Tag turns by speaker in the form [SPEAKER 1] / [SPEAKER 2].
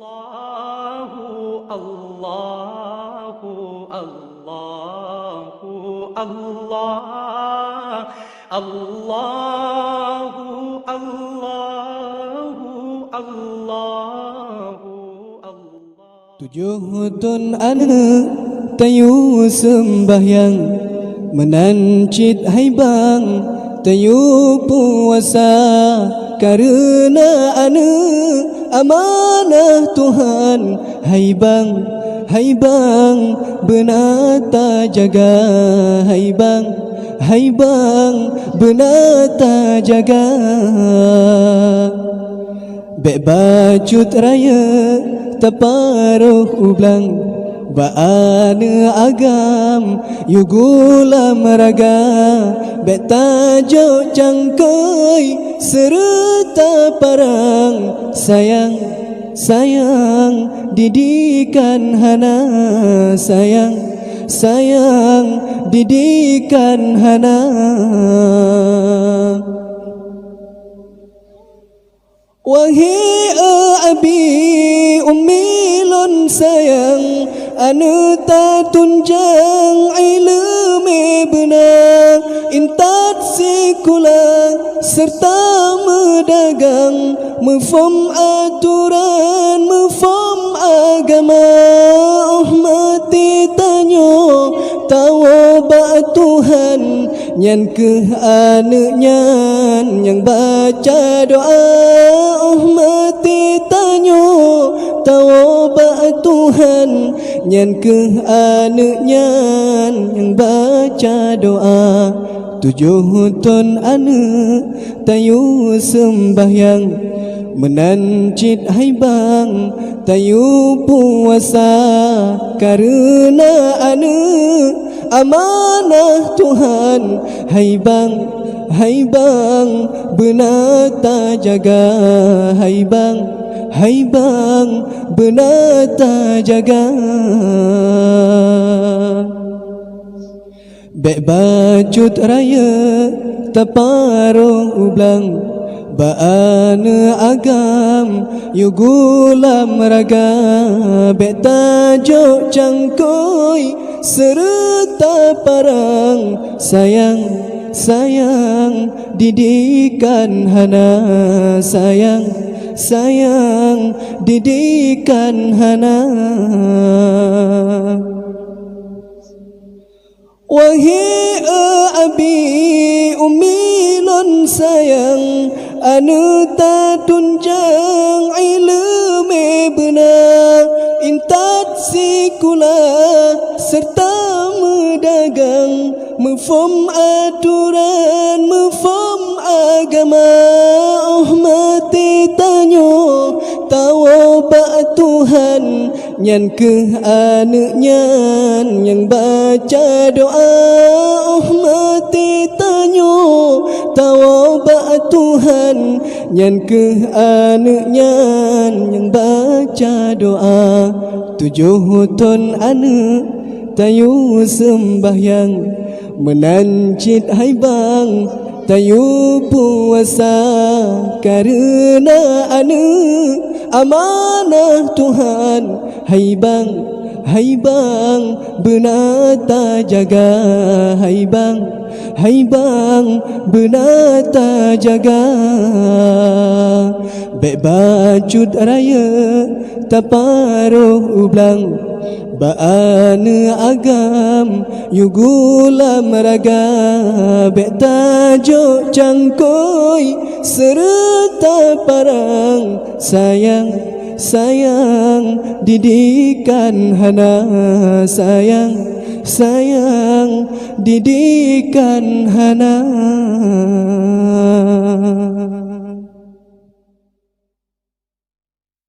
[SPEAKER 1] Allahu Allahu Allahu Allah Allahu Allahu Allahu Allah.
[SPEAKER 2] 7 tahun anak tayu sembahyang menancit hai bang tayu puasa karena anak amanah Tuhan. Hai bang benata jaga. Hai bang benata jaga. Bek bacut raya taparuh ublang baana agam yugula meraga. Bek tajuk cangkai serta parang sayang didikan hana. Sayang didikan hana. Wahai abi ummi lon sayang anu ta tunjang ilmu benar intat sekolah serta medagang mefom aturan mefom agama. Mati tanyo tawa Tuhan nyan ke anaknya yang baca doa. Mati tanyo tawa Tuhan nyan ke anaknya yang baca doa. 7 tahun anak tayu sembahyang menancit hai bang tayu puasa karena anak amanah Tuhan. Hai bang benata jaga. Hai bang benata jaga. Bek bacut raya taparuh ublang baana agam yugula meraga. Bek tajuk cangkoi serta parang sayang didikan hana. Sayang didikan hana. Wahai abi ummi lon sayang anu ta tunjang ilmu benar intat sekolah serta medagang mefom aturan mefom agama. Mati tanyo tawa Tuhan nyan ke anaknya yang baca doa. Mati tanyo tawa Tuhan nyan ke anaknya yang baca doa. 7 tahun anak tayu sembahyang menancit hai bang tayu puasa karena anak amanah Tuhan. Hai bang benata jaga. Hai bang benata jaga. Bek bacut raya taparuh ublang baana agam yugula meraga. Bek tajuk cangkoi serta parang sayang didikan hana. Sayang didikan hana.